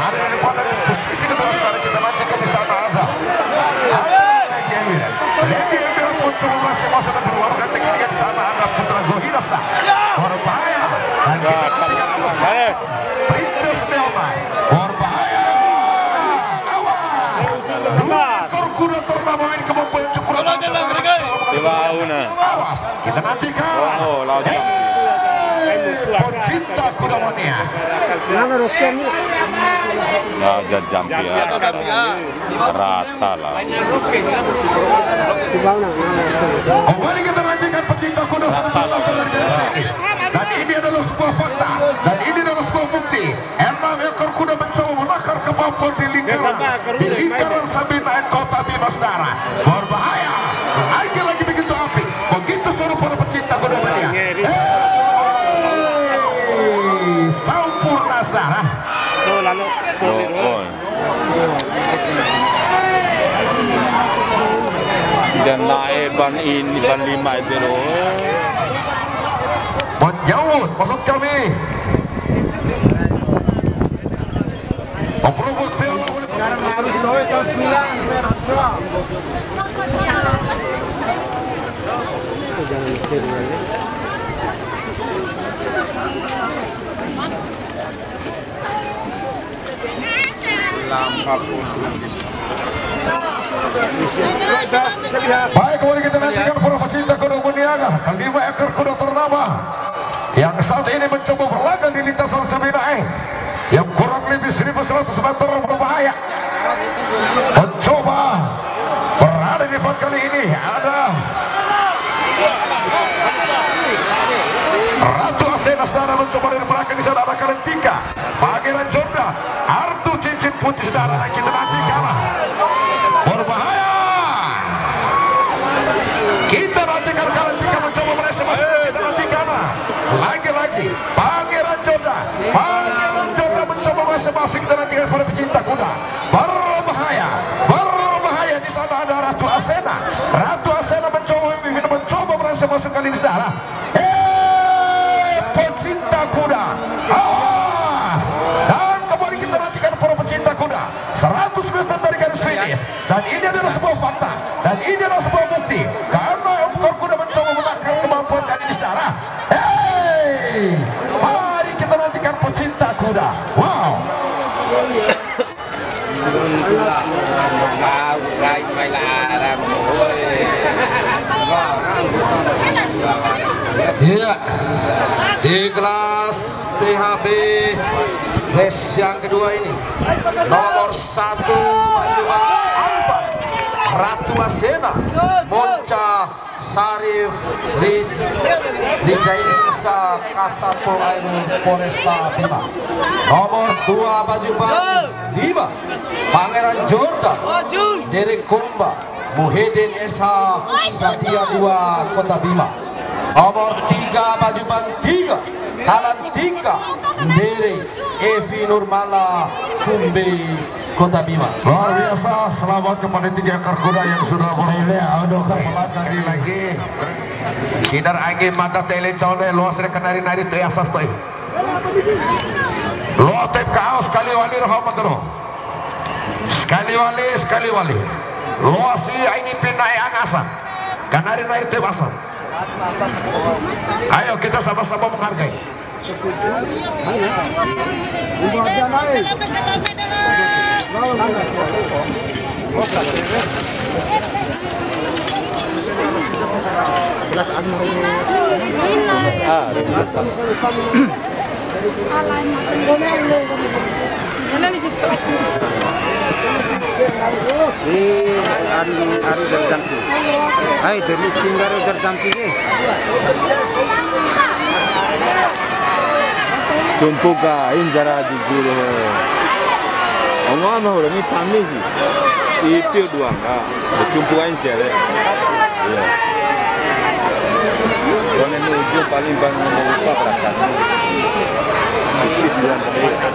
berada di depan dan posisi kedua saudara kita nantikan di sana ada Lendi Emirat mencoba berhasil masuk dan keluar ganti kiri di sana ada Putra Gohinas berbahaya dan kita nantikan ada Princess Leona berbahaya, awas dua ekor kuda ternama ini kemampuan cukup awas kita nantikan pecinta kuda mania ada Jampia rata lah. Kembali kita nantikan pecinta kuda 100 meter dari garis finish. Dan ini adalah sebuah fakta dan ini adalah sebuah bukti. 6 ekor kuda mencoba menakar kemampuan di lingkaran Sabina Kota Bima saudara. Berbahaya, lagi-lagi begitu apik. Begitu seru para pecinta kuda mania. Sampurna saudara. Dan naik ban ini ban 5 itu loh. Menjauh maksud kami. Baik, kembali kita nantikan para pecinta kuda Muniaga. 5 ekor kuda ternama yang saat ini mencoba berlaga di lintasan Sabinae yang kurang lebih 1100 meter berbahaya. Mencoba berada di depan kali ini ada Ratu Asena saudara mencoba dari belakang di sana ada Kalentika, Pangeran Jordan, Artu cincin putih saudara yang kita nantikan berbahaya. Kita nantikan Kalentika mencoba merasa masuk kita nantikan lagi-lagi Pangeran Jordan mencoba merasa masuk kita nantikan para pecinta kuda berbahaya di sana ada Ratu Asena mencoba merasa masuk kali ini saudara. Pecinta kuda awas dan kembali kita nantikan para pecinta kuda 100 meter dari garis finish dan ini adalah sebuah fakta dan ini adalah sebuah bukti karena ekor kuda mencoba menakar kemampuan kali ini saudara. Mari kita nantikan pecinta kuda. Wow. Iya, di kelas THB race yang kedua ini nomor 1 maju bang 4 Ratu Asena Monca Sarif Rijainsa Kasatpol Air Polresta Bima. Nomor 2 maju bang 5 Pangeran Jordan Derek Kumba Muhyiddin Esa Sadia 2 Kota Bima. Nomor 3 maju bang 3 Kalantika Ndere Evi Nurmala Kumbe Kota Bima. Luar biasa, selamat kepada 3 ekor kuda yang sudah berlagak lagi. Sidar agi mata tele cone luas rekan nari tu asas toy. Lo tep kaos sekali wali rahmatullah. Sekali wali. Luas si ini pinai angasan. Kanari nari tu asam. Ayo kita sama-sama menghargai. Hari terjampi. Hai, dari Singgaru terjampi ni. Tumpu kain jara jujur. Ongan ho, ni tami sih. Itu dua enggak. Tumpu kain siapa? Iya. Kalau ni ujung paling bang lupa perasaan.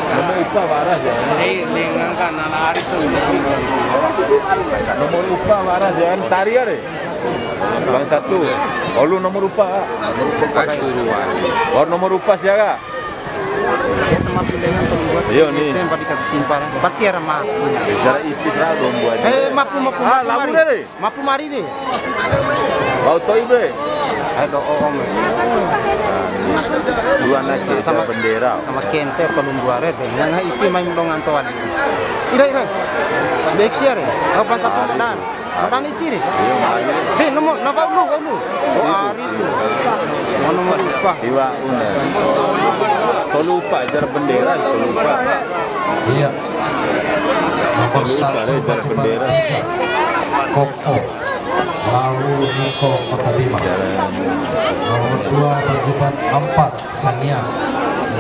Nomor upah waras ya. Mengankan anak hari Nomor upah waras ya. Tari ada. Bang 1. Oh lu nomor upah. Nomor upah suruhan. Oh nomor upah siapa? Dia tempat pilengan pembuat. Iya nih. Tempat dikat simpan. Berarti ada mapu. Cara ipis lah dong buat. Mapu mari. Mapu mari deh. Bau toy bre. Ayo om. Dua nanti sama bendera. Sama kente kolom buare deh. Nggak ipi main melongan tuan. Ira. Baik siar ya. Apa satu dan. Dan itu deh. Deh nomor napa lu. Oh ari lu. Nomor lupa. Iwa una. Kau lupa jar bendera, kau lupa. Iya. Nomor 1 jar bendera. Koko Lawu Niko Kota Bima. Nomor 2 Bajuban 4 Sangiang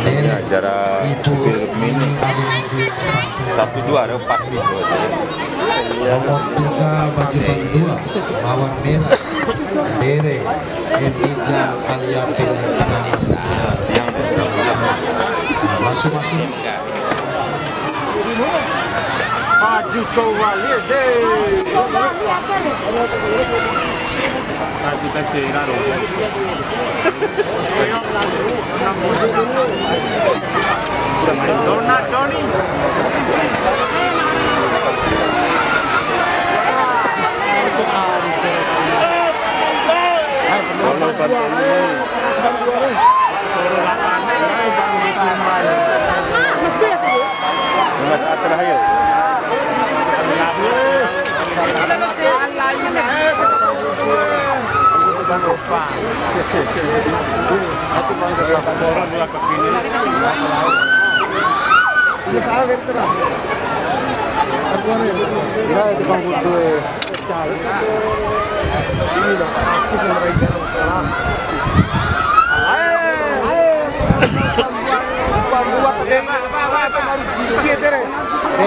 Dene Ibu Mini Alimudin 1-2 ada pasti. Nomor 3 Bajuban 2 Mawar Merah Dere Emijan Aliapin Kananas. Langsung masuk. Maju coba lihat deh. Kita cerita dong. Doni. Terakhir.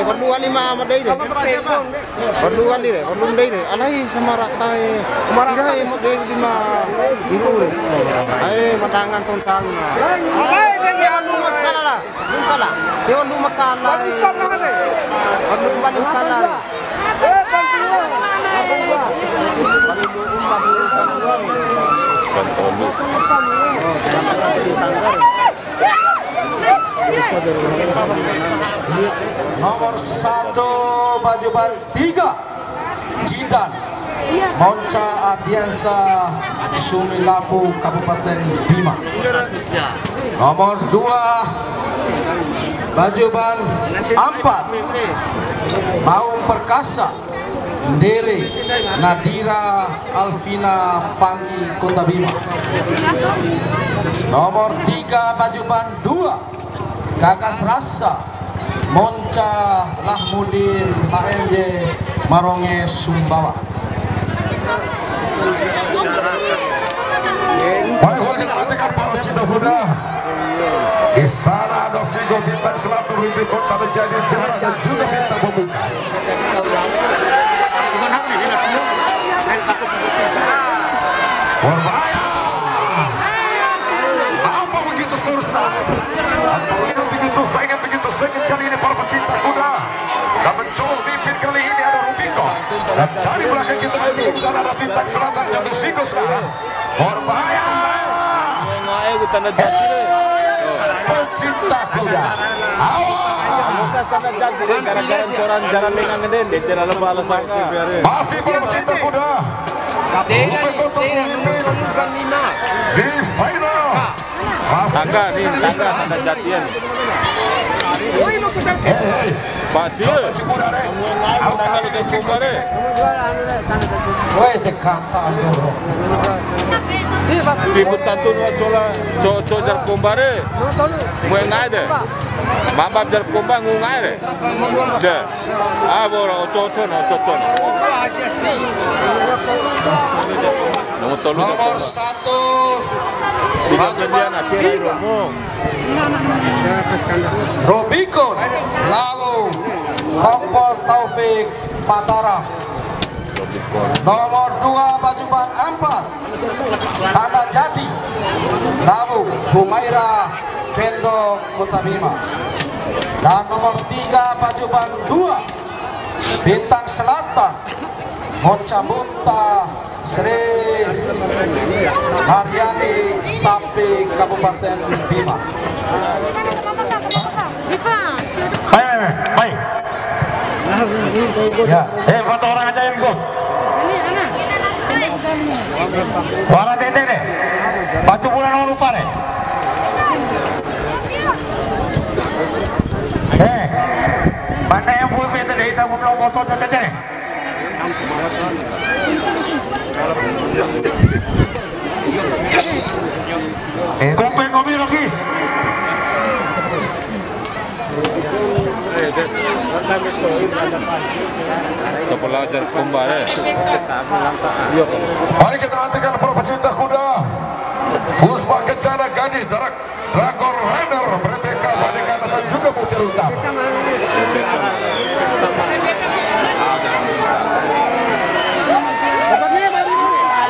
Perluan lima sama deh. Perluan deh, perluan deh. Alai sama rata kira mau deh lima ibu deh. Ayo matangan tontang. Dia lu makala lah, makala. Dia lu makala. Perlu paling makala. Nomor 1 Bajuban 3 Jidan Monca Ardiansa Sumilambu Kabupaten Bima. Nomor 2 Bajuban 4 Maung Perkasa Dere Nadira Alvina Panggi Kota Bima. Nomor 3 Bajuban 2 Gagas Rasa Monca Lahmudin HMY Maronge Sumbawa. Baik, kita nantikan para cinta kuda. Di sana ada Vigo bintang selatan Rindu Kota menjadi juara dan juga bintang pemungkas. Berbahaya. Apa begitu seterusnya? Antara begitu sengit kali ini para pecinta kuda. Dan mencoba mimpin kali ini ada Rubicon. Dan dari belakang kita nanti di sana ada bintang selatan jatuh Vigo saudara. Berbahaya. Pecinta kuda. Awas. Masih para pecinta kuda. Rubicon terus memimpin di final. Tangga nih, tangga jatian. Padil. Woi tekatan dulu. Tibut tantun wacola, coco jar kombare. Mue ngade. Mabab jar komba ngungade. Deh. Aboro coco no coco. Nomor 1 Bajuban 3 Rubicon Lawu Kompol Taufik Mataram. Nomor 2 Bajuban 4 Tanda Jati Lawu Humaira Kendo Kota Bima. Dan nomor 3 Bajuban 2 Bintang Selatan Monca Munta Sri Haryani Sapi Kabupaten Bima. Baik. Ya, Saya foto orang aja yang ikut. Warna tete deh. Batu bulan mau lupa deh. Mana yang boleh tete deh? Kita mau foto tete deh. Kumpeng kopi logis. Pelajar kembali. Mari kita nantikan para pecinta kuda. Puspa Kencana Gadis Dragon Rider Rebecca Badekan dan juga Butir Utama.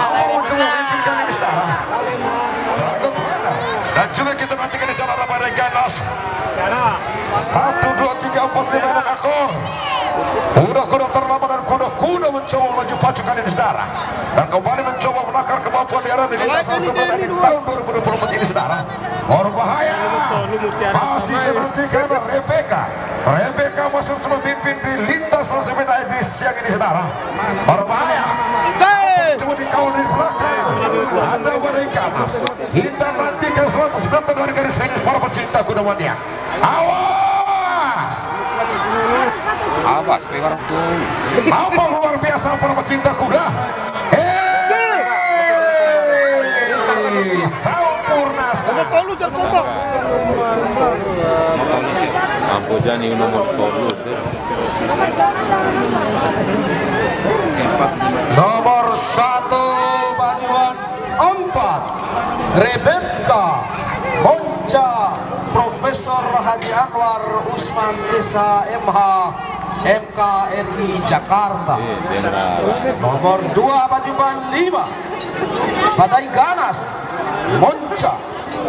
Apa muncul memimpin kali ini saudara? Dragon Rider dan juga kita nantikan di sana ada Ganas 1, 2, 3, 4, 5, 6 ekor. Kuda-kuda ternama dan kuda-kuda mencoba melaju pacu kali ini saudara, dan kembali mencoba menakar kemampuan di arena di lintasan sebenarnya di tahun 2024 ini saudara. Berbahaya masih dinantikan Rebecca masih memimpin di lintasan sebenarnya di siang ini saudara. Berbahaya coba dikawal di belakang ada Badai Ganas. Kita nantikan 100 meter dari garis finish para pecinta kuda mania. Awas, pegar tuh. Apa luar biasa para pecinta kuda. Sampurna Mampu jani nomor 40. nomor 1 Bajuban 4 Rebecca Monca Profesor Haji Anwar Usman Desa MH MKRI Jakarta. Nomor 2 Bajuban 5 Badai Ganas Monca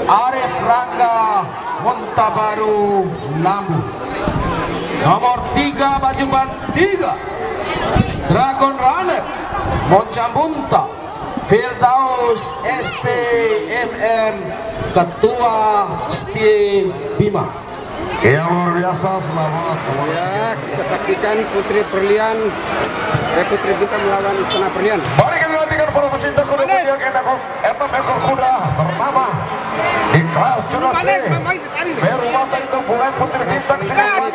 Arif Rangga Montabaru Lampung. Nomor 3 Bajuban 3 Dragon Runner Monca Bunta Firdaus STMM Ketua Setia Bima. yang luar biasa. Selamat Ya, kita saksikan Putri Perlian Putri Bintang melawan Istana Perlian. Mari kita nantikan para pecinta kuda yang 6 ekor kuda ternama di kelas Juara C. Meru mata itu mulai Putri Bintang Istana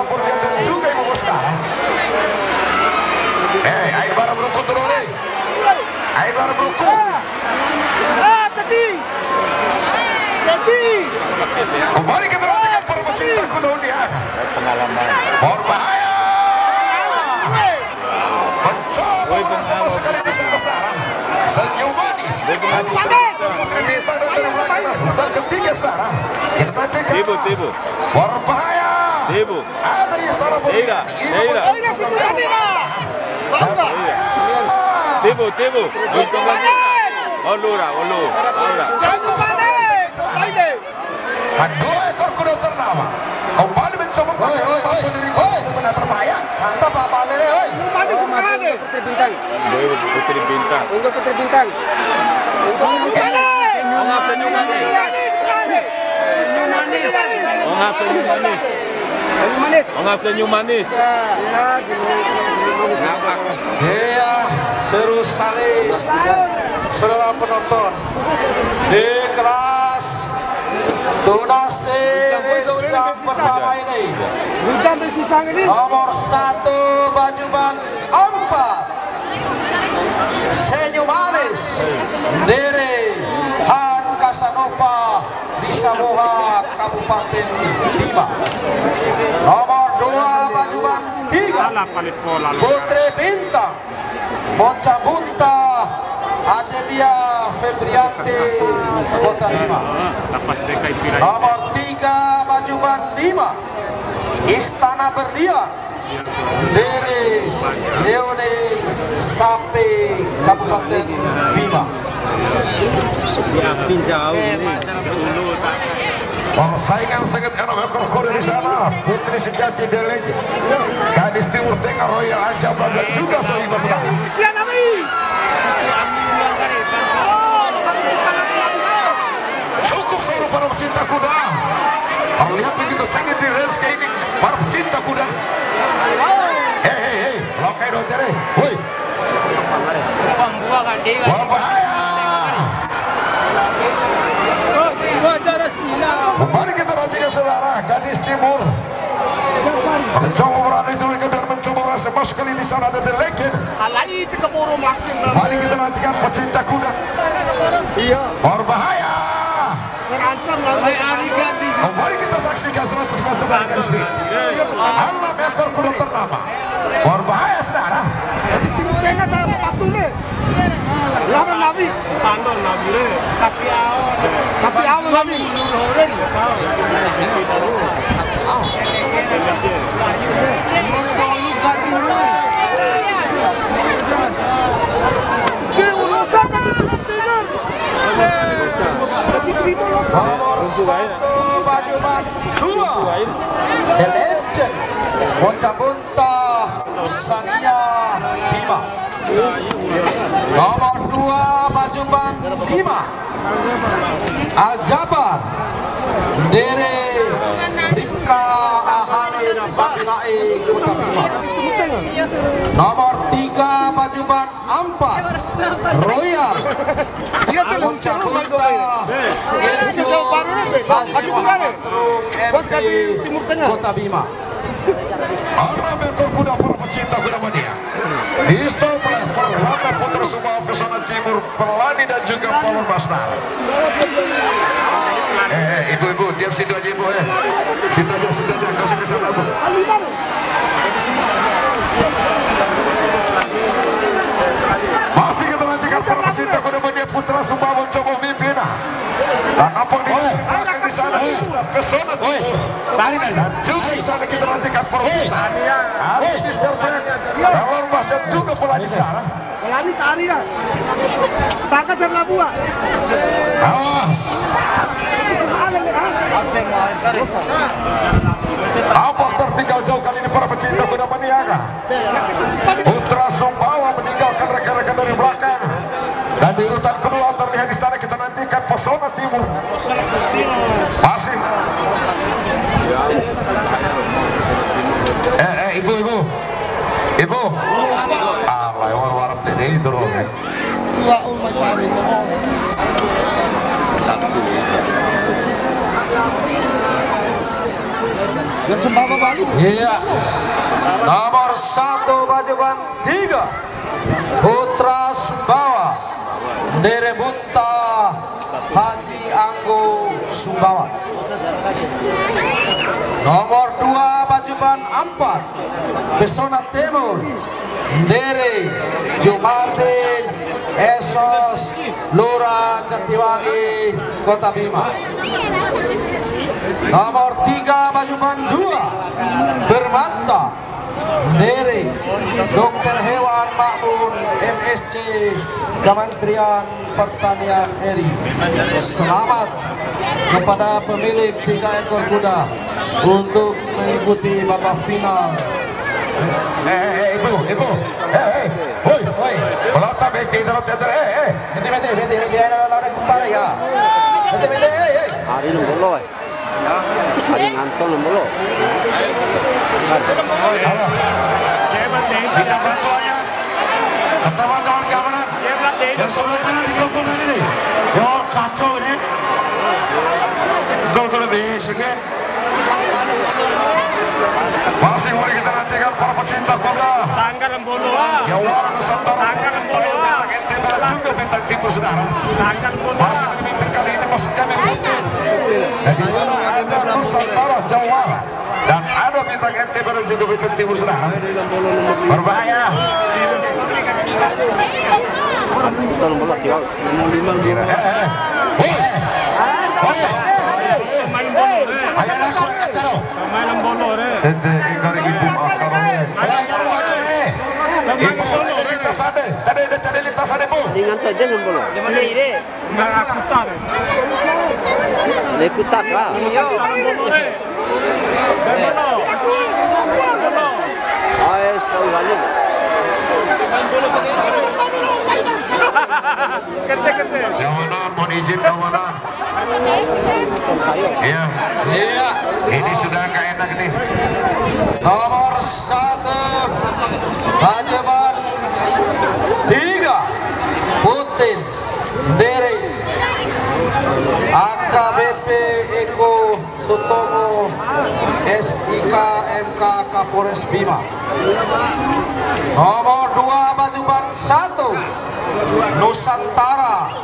Perlian dan juga Ibu Saudara. Air bara berukut turun nih. Air bara berukut. Kembali kita nantikan para pecinta kuda undian. Berbahaya. Mencoba merasa masuk kali ini saudara. Senyum manis. Putri Bintang dan dari belakang urutan ketiga saudara. Kita nantikan. Berbahaya. Ada Istana Perlian. Tibu. Olura. Dua ekor kuda ternama kembali mencoba sebenarnya berbahaya. Mantap Pak Bandere, oi. Putri Bintang. Putri Bintang. Untuk Putri Bintang. Untuk senyum manis. Iya, seru sekali saudara penonton di kelas Tunas Series yang pertama ini. Nomor 1 Bajuban 4 Senyum Manis dari Han Casanova di Samoa Kabupaten Bima. Nomor 2 Bajuban 3 Putri Bintang Monca Bunta Adelia Febriante Kota Bima. Nomor 3 Bajuban 5 Istana Berlian dari Leonel Sapi Kabupaten Bima. Persaingan sangat enak ekor kuda di sana. Putri Sejati Delege, Gadis Timur Tengah Royal Anjabla dan juga Sohibah Saudara. baru para pecinta kuda. Terlihat begitu sengit di race kayak ini para pecinta kuda. Hei, lokai dong cari. Woi. Berbahaya. Kembali kita nantikan saudara, Gadis Timur mencoba berada di dekat dan mencoba merasa mas kali di sana ada Delekin. Kembali kita nantikan pecinta kuda. Berbahaya. Kembali kita saksikan 100 meter dari garis finish. 6 ekor kuda ternama. Berbahaya saudara. Lawan Nabi. Tandon Nabi le. Tapi awal Nabi. Nomor 1 Bajuban 2 The Legend Bocah Buntah Sania Bima. Nomor 2 Bajuban 5 Al-Jabar Dere Ripka Ahalid Sabinae Kota Bima. Nomor 3 Bajuban 4 Royal Bocah Buntah Genjo Haji Muhammad Terung MP Kota Bima. 6 ekor kuda para pecinta kuda mania. Di start flag Permata Putra Sumbawa Pesona Timur Pelani dan juga Paulun Basnar. Ibu-ibu diam situ aja ibu situ aja gak usah kesana bu. Masih kita nantikan para pecinta kuda mania Putra Sumbawa mencoba mimpin. Dan apa di sana Pesona Timur. Dan juga di sana kita nantikan perbuatan. Asli di start flag Telur Basnar juga Pelani di sana. Pelani tari ya. Takat dan labua. Awas. Apa tertinggal jauh kali ini para pecinta kuda maniaga. Putra Sumbawa meninggalkan rekan-rekan dari belakang. Dan di urutan kedua terlihat di sana kita nantikan Pesona Timur. Masih. Ibu. Alay war-war ini dorong ya. Iya. Nomor 1 Bajuban 3 Putra Sumbawa Dere Buntah Haji Anggo Sumbawa. Nomor 2 Bajuban 4 Pesona Timur Dere Jumardin Esos Lura Jatiwangi Kota Bima. Nomor 3 Bajuban 2 Bermata Dere Dokter Hewan Makmun MSC Kementerian Pertanian RI. Selamat kepada pemilik 3 ekor kuda untuk mengikuti babak final. Ibu. Woi. Pelata bete dalam teater. Bete ada kutara ya. Bete. Hari lu bolo. Hari nganton lu bolo. Halo. Kita bantu aja. Teman-teman keamanan. Yang sebelah kanan di gabungan ini. Yo kacau ini. Gol besok ya. Masih mari kita nantikan para pecinta kuda. Tanggal Lembolo. Jawara Nusantara. Bintang NTB dan juga bintang timur saudara. Masih memimpin kali ini maksud kami rutin. Dan di sana ada Nusantara Jawara dan ada bintang NTB dan juga bintang timur saudara. Berbahaya. Kita Lembolo tiap 5. Ayo nak kurang ajar loh. Tete ingkar ibu akarone. Ayo baca ibu ada lintas ada. Tadi lintas ada bu. Dengan tu aja Lembolo. Mana ire? Akutar. Lekutat lah. Ayo setahun kali. Kawanan, mohon izin kawanan. Iya. Iya. Ini sudah gak enak nih. Nomor 1 Pajeban 3 Putin Dere AKBP Eko Sutomo SIK MK Kapolres Bima. Nomor 2 Pajeban 1 Nusantara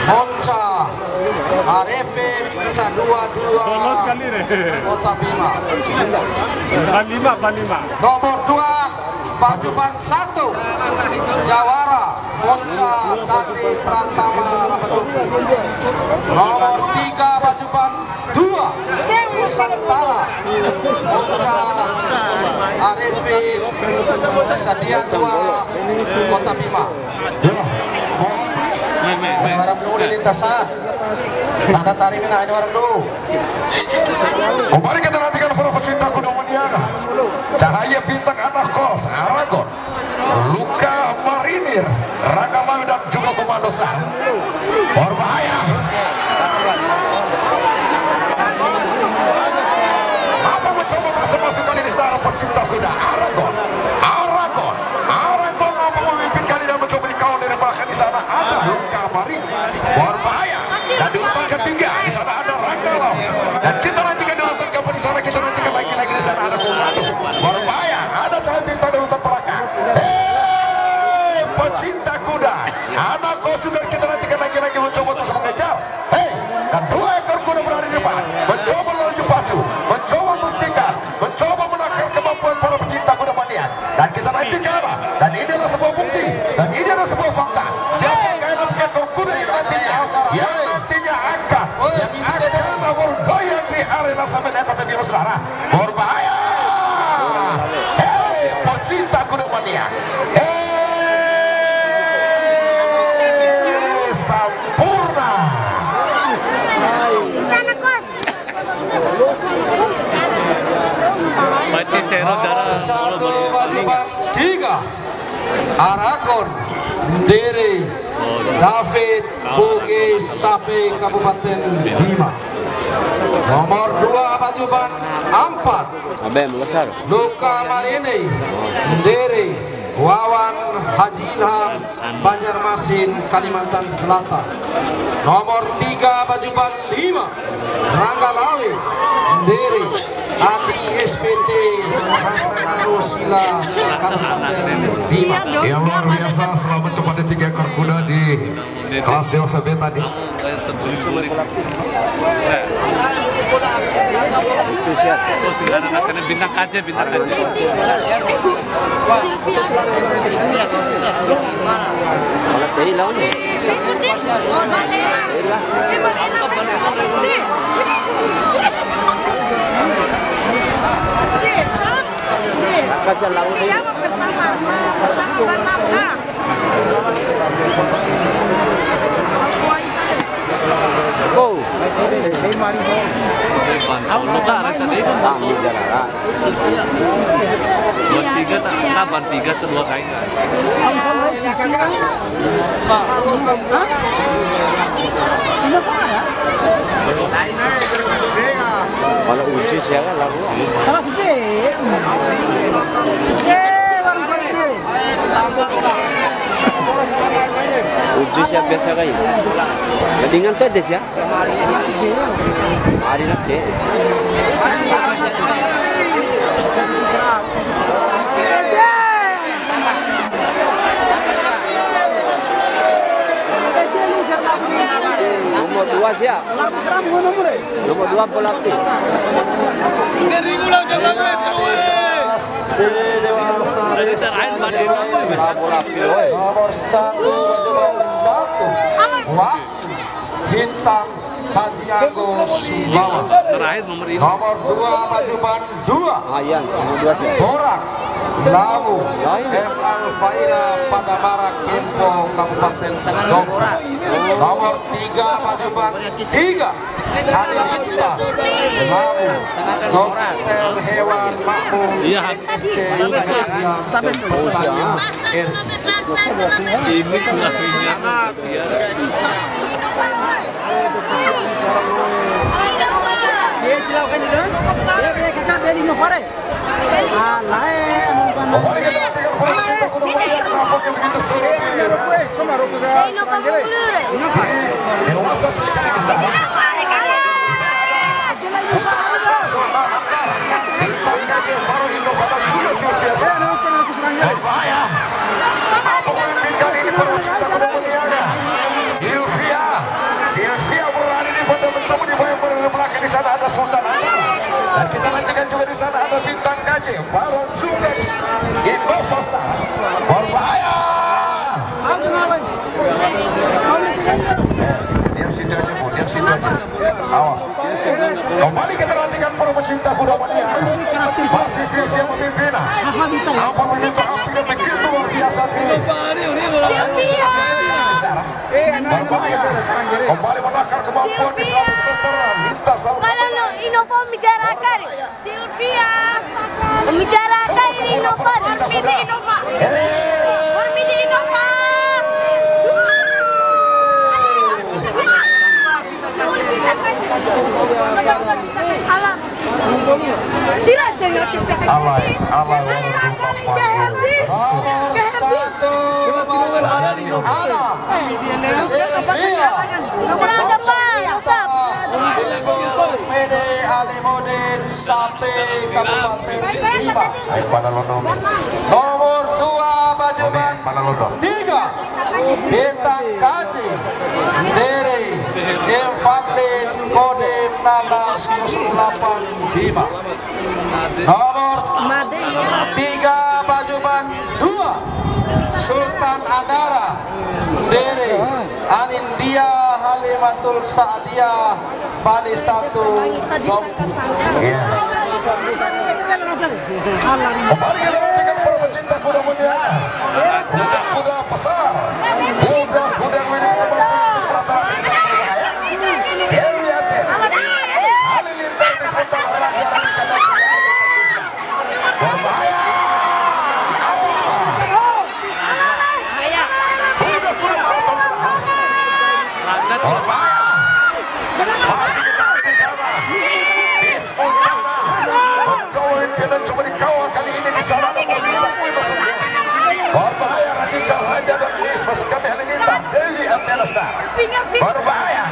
Monca Arifin Sadua-Dua Kota Bima. Nomor 2 Pajeban 1 Jawara Monca Dandi Pratama Ramadumpu. Nomor 3 Pajeban 2 Nusantara Monca Arifin Sadia-Dua Kota Bima. Ini warang dulu di lintasan. Tanda tarik mina ini warang dulu. Kembali kita nantikan para pecinta kuda maniaga. Cahaya bintang anak kos Aragon, Luka Marinir, Rangga Lawi dan juga Komando Star. Berbahaya. Apa mencoba masuk kali ini saudara pecinta kuda Aragon. Aragon apa memimpin kali dan mencoba dikawal dari belakang di sana ada Luka Marinir. Berbahaya. Dan di urutan ketiga di sana ada Rangga Lawi. Dan kita nantikan di urutan keempat di sana kita nantikan lagi di sana ada Komando. Berbahaya. Ada Cahaya bintang di urutan belakang. Pecinta kuda. Anak kos juga kita nantikan lagi mencoba terus mengejar. Kedua ekor kuda berada di depan. Mencoba melaju pacu. Mencoba membuktikan. Mencoba menakar kemampuan para pecinta kuda mania. Dan kita nantikan. Dan ini adalah sebuah bukti. Dan ini adalah sebuah fakta. Siapa yang ekor kuda yang nantinya akan bergoyang di arena sampai Kota Bima saudara. Berbahaya. Pecinta kuda mania. Sampurna. Nomor 1 Pajeban 3 Aragon Dere David Bugis Sapi Kabupaten Bima. Nomor 2 Pajeban 4 Luka Marini Dere Wawan Haji Ilham Banjarmasin Kalimantan Selatan. Nomor 3 Pajeban 5 Rangga Lawi Dere Adi SPT Rasanaro Sila Kabupaten Bima. Yang luar biasa selamat kepada 3 ekor kuda di kelas dewasa B tadi. Itu siap. Karena bintang kaca. Kalau teh lawan nih. Kaca lawan ini. Go. Hei mari. Tahu luka tadi itu Kami jalan. 23 tak kapan 3 atau 2 kali. Kalau uji siapa lalu? Kelas B. Uji siapa biasa kali? Mendingan tuh des ya. Hari nak ke. Nomor 2 siap. Nomor 2 Polakti. Dewasa Nomor 1 Pajeban 1 Wah Hitam Haji Anggo Sumbawa. Terakhir nomor ini. Nomor 2 Pajeban 2 Ayan, nomor 2 siap. Borak Lawu M. Alfaira Padamara Kempo Kabupaten Dompu. Nomor 3 baju band 3 Halilintar Lawu Dokter Hewan Makmum MSC Kementerian Pertanian RI. Kembali kita nantikan formasi tak kuda mulia nampaknya begitu seru dewasa sekali di sana. Di sana ada Putra Sultan Andara, bintang KJ baru Indovada juga Sylvia Serana. Berbahaya. Apa pemimpin kali ini para pecinta kuda mulianya? Sylvia berada di pada mencoba di belakang di sana ada Sultan Andara. Dan kita nantikan juga di sana ada bintang KJ baru juga Innova Saudara. Berbahaya. Diam situ aja Bu, diam situ aja. Awas. Kembali kita nantikan para pecinta kuda mania. Masih Sylvia memimpin. Nampak begitu api dan begitu luar biasa ini. Berbahaya. Kembali menakar kemampuan di 100 meter lintas salah satu. Innova Migaraka, Sylvia, Migaraka ini Innova, Dormidi Innova, Dormidi Innova. Alay nomor 1 baju band Anam Sylvia Ibu Rukmede Alimudin Sape Kabupaten Bima. Nomor 2 baju band 3 bintang Kaji dari M. Fadlin Kodim 1608 Bima. Nomor 3 baju band 2 Sultan Andara dari Anindia Halimatul Saadia Bali 1 Dompu. Kembali kita nantikan para pecinta kuda mulianya. Kuda-kuda besar, kuda-kuda yang memiliki kemampuan rata-rata di sana berbahaya. Dewi Athena, Halilintar di sementara Raja Radika dan berbahaya. Kuda-kuda maraton sedang berbahaya. Masih kita nantikan Ismontana mencoba pimpinan coba dikawal kali ini di sana ada Halilintar masuknya. Berbahaya Radika Raja dan Nis masuk kami Halilintar Dewi Athena Saudara. Berbahaya.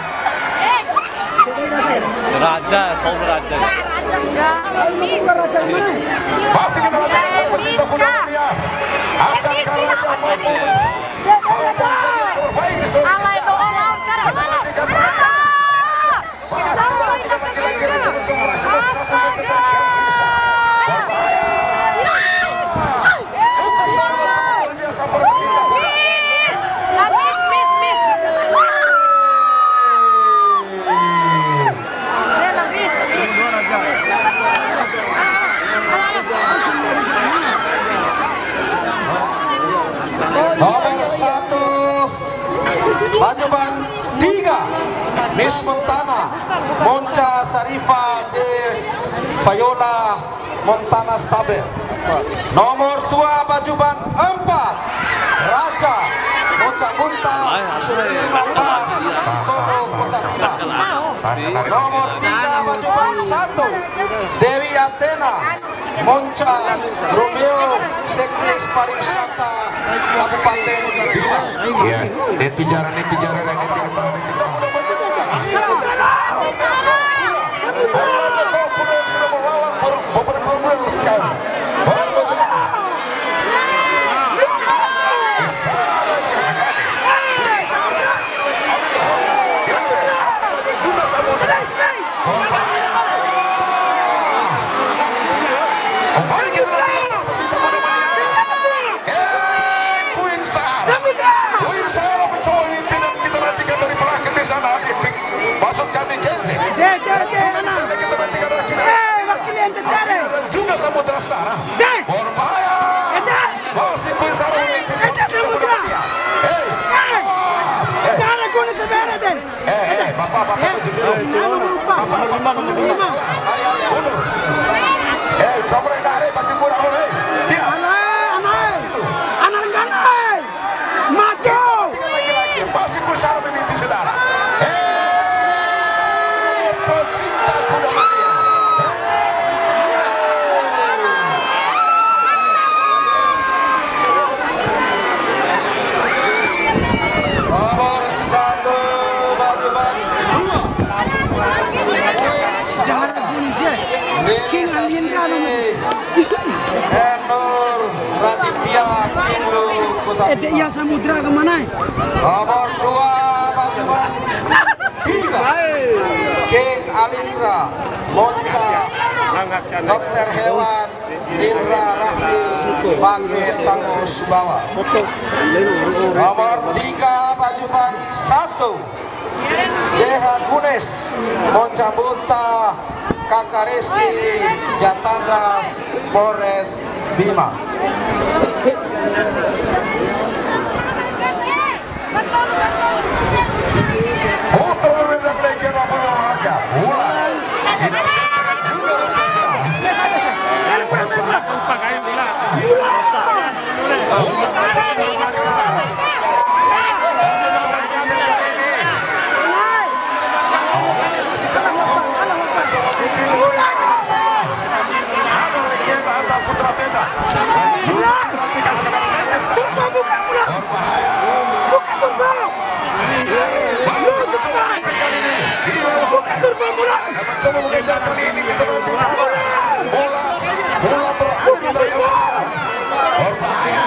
Raja, kaum raja. Masih kita nantikan para pecinta kuda dunia. Akankah Raja mampu menjadi yang terbaik di sore ini Saudara? Kita nantikan Raja. Masih kita nantikan lagi-lagi Raja mencoba masih satu meter Saudara. Berbahaya. Cukup seru dan cukup luar biasa para pecinta kuda. Nomor 1 baju band 3 Miss Montana Monca Sarifa J. Fayola Montana Stabel. Nomor 2 baju band 4 Raja Monca Gunta Sudirman Bas Tono Kota Bima. Nomor 3 baju band 1 Dewi Athena Monca Romeo Sekdes Pariwisata Kabupaten Bima. Ya, netizen kuda yang sudah melawan beberapa bulan sekali. Berbahaya. Di sana ada Jana Gadis. Di sana ada juga Samudra. Berbahaya. Kembali kita nantikan para pecinta kuda mania. Queen Sahara. Queen Sahara mencoba memimpin dan kita nantikan dari belakang di sana. Maksud kami Genzi. Dan juga di sana kita nantikan Rakina. Dan juga Samudra Saudara. Berbahaya. bapak baju biru. Bapak baju biru. Mundur. Coba dari baju murah hore. Diam. Anak-anak maju. Tinggal lagi-lagi. Masih Kusaro memimpin saudara. Pecinta kuda mania. Nomor 1 Bajuban 2 Sahara Lili Sasini Enur Raditya Kindu Kota Iya Samudra kemana? Nomor 2 Bajuban 3 King Alindra Monca Dokter Hewan Indra Rahmi Bagi Tangguh Subawa. Nomor 3 Bajuban 1 Jera Gunes Monca Buta Kakak Rizky Jatandras Polres Bima. Putra Mendak Legi Rabu Harga Bulan Sinar Tente dan juga Robin Serang. Ada legenda Ata Putra Mendak dan juga diperhatikan Sinar Tente sekarang berbahaya. Masih mencoba memimpin kali ini. Dan mencoba mengejar kali ini kita nanti bola berada di dalam keempat sekarang. Berbahaya.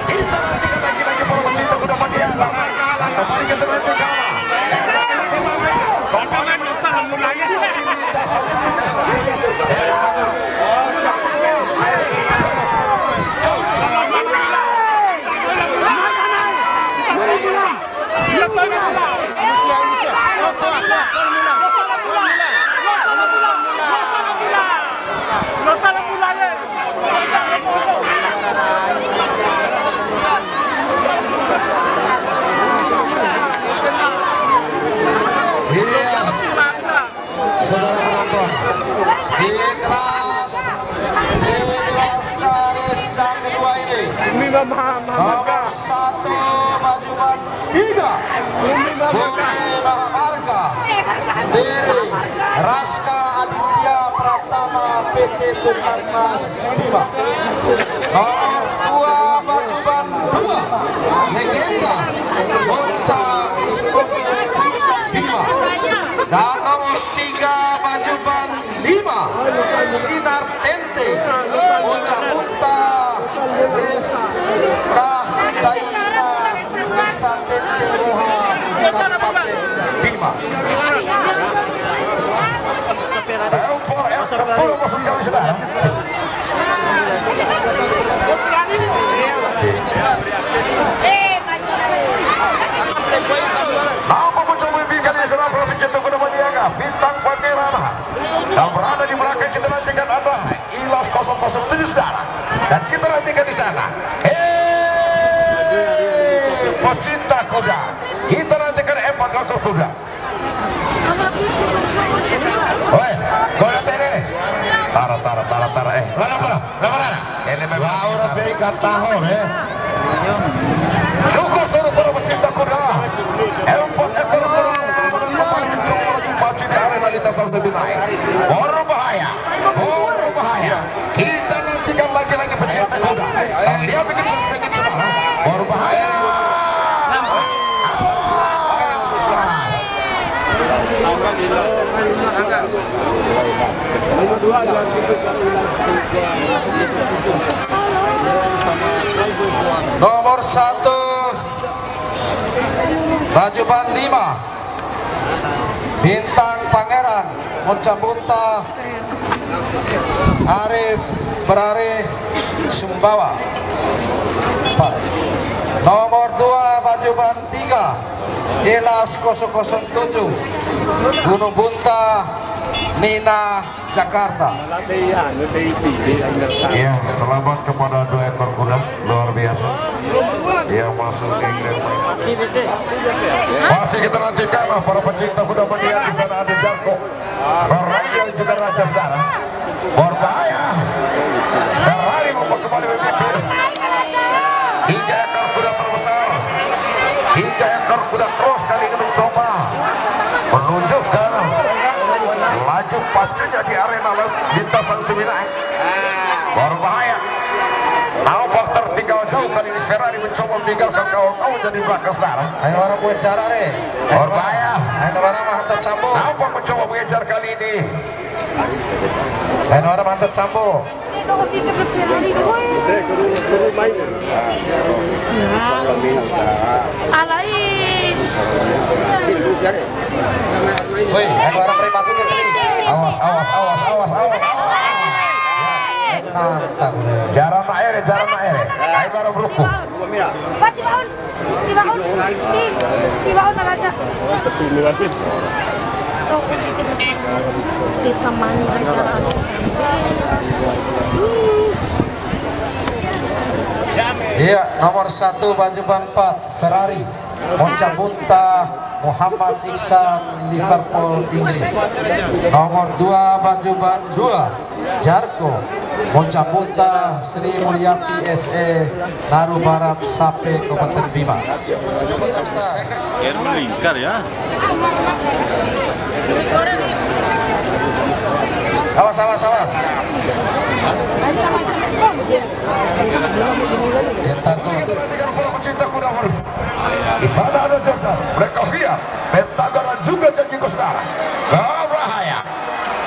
Kita nantikan lagi-lagi formasi kita kuda mania. Dan kembali kita nanti kalah. Kembali menangkan kembali lintasan sama Desra. Saudara penonton, di kelas di dewasa race yang kedua ini, nomor 1 Bajuban 3 Bumi Mahamarga dari Raska Aditya Pratama PT Tukatmas Bima. Nomor 2 Bajuban 2 Legenda Monca Christopher Bima. Dan nomor 3 Bajuban 5 Sinar Tente Monca Munta Lefkah Daina Nisa Tente Roha Kabupaten Bima. Empor F10 maksud kami saudara. Nampak mencoba memimpin kali ini saudara Provinsi Kuda Maniaga Bintang Fakirana. Dan berada di belakang kita nantikan ada Ilas 007 saudara. Dan kita nantikan di sana. Pecinta kuda. Kita nantikan 4 ekor kuda. Oi, kau nanti ini. Tara. Lana. Ele bawa berikan tahun Syukur seluruh para pecinta kuda. 4 ekor kuda kembali mencoba melaju pagi di arena lintasan lebih naik. Berbahaya. Kita nantikan lagi-lagi pecinta kuda. Terlihat begitu sengit saudara. Berbahaya. Nomor 1 Bajuban 5 Bintang Pangeran Monca Bunta Arif Berare Sumbawa. Nomor 2 Bajuban 3 Ilas 007 Gunung Bunta Nina Jakarta. Ya, selamat kepada 2 ekor kuda luar biasa yang masuk di Grand Final. Masih kita nantikan para pecinta kuda mendiang. Di sana ada Jarko, Ferrari dan juga Raja Saudara. Berbahaya. Ferrari membawa kembali memimpin. 3 ekor kuda terbesar, 3 ekor kuda cross kali ini mencoba menunjukkan laju pacunya di arena lintasan Seminai. Berbahaya. Nampak tertinggal jauh kali ini. Ferrari mencoba meninggalkan kawan-kawan jadi belakang Saudara. Ayo orang mengejar are. Berbahaya. Ayo orang mantap sambo. Nampak mencoba mengejar kali ini. Ayo orang mantap sambo. Alain. Woi, ayo orang pribatu tadi. Awas, awas, awas, awas, awas, awas. Kata gue. Jaran air, jaran air. Ayo orang beruku. Pak, tibaon na raja. Desa mana cara? Iya, nomor 1 baju ban 4 Ferrari, Monca Bunta Muhammad Iksan Liverpool Inggris. Nomor 2 baju ban 2 Jarko, Monca Bunta Sri Mulyati SE Naru Barat Sape Kabupaten Bima. Air melingkar ya. Awas, awas, awas. Di sana ada Joker, Black Caviar, Pentagon dan juga janji Saudara. Berbahaya.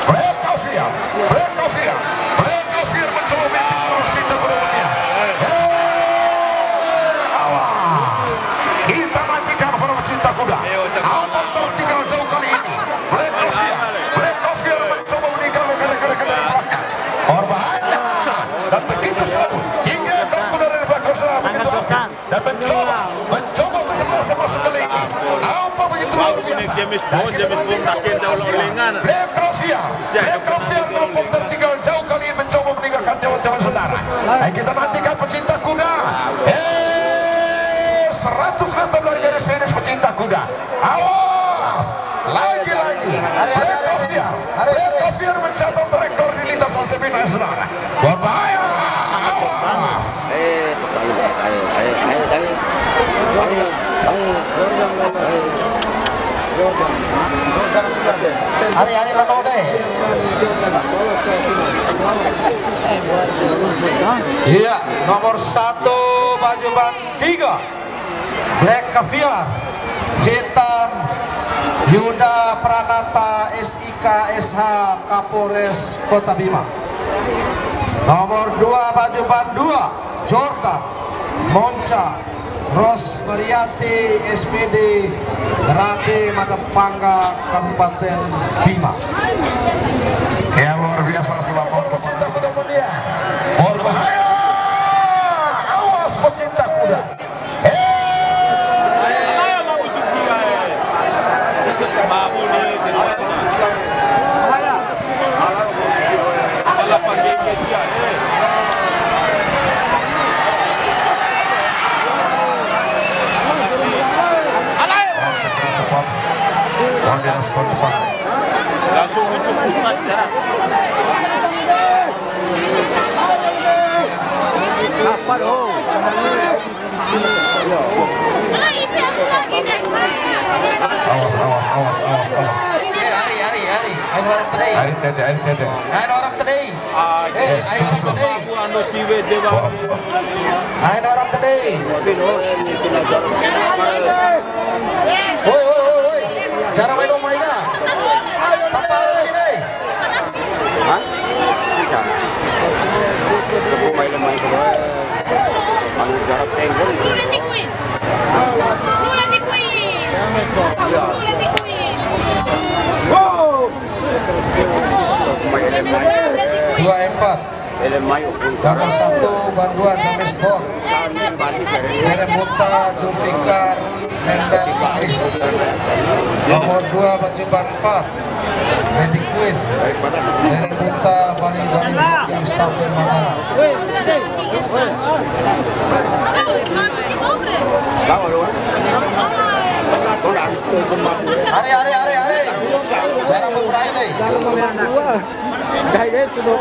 Black Caviar, Black Caviar, Black Caviar mencoba memimpin cinta kuda dunia. Awas. Kita nantikan para pecinta kuda. Nampak tertinggal jauh kali ini. Black Caviar mencoba meninggalkan rekan-rekan dari belakang. Berbahaya. Dan begitu seru. 3 ekor kuda dari belakang Saudara begitu aktif dan mencoba untuk sebenarnya masuk ke lini. Apa begitu luar biasa. Dan kita nantikan Black Caviar nampak tertinggal jauh kali ini mencoba meninggalkan teman-teman Saudara. Dan kita nantikan pecinta kuda. 100 meter dari garis finish pecinta kuda. Awas. Lagi-lagi Black Caviar mencatat rekor di lintasan Seminai Saudara. Berbahaya. Awas. Hari-hari lanode. Iya, nomor 1 baju ban 3 Black Caviar, hitam Yuda Pranata SIK SH Kapolres Kota Bima. Nomor 2 baju ban 2 Jordan Monca Ros Mariati SPD Rade Madepangga Kabupaten Bima. Ya luar biasa, selamat pecinta kuda dunia. Berbahaya. Awas pecinta kuda. Cepat. Dia respon cepat. Langsung muncul putar jarak. Apa dong? Awas. Hari tete. Ayo orang tadi. Ayo orang tadi. Anu siwe dewa. Ayo orang tadi. Woi. Cara main omai ka? Tanpa harus sini. Hah? Bisa. Main-main kedua. Anu jarak tenggel. Nulan di kuih. Wow. 24 Nomor 1 ban 2 James Bond Muta Zulfikar Nendan Paris. Nomor 2 baju ban 4 Lady Queen dari Bunta Bani Stapel Mataram. Hari. Cara berperaih nih. Gaya sudah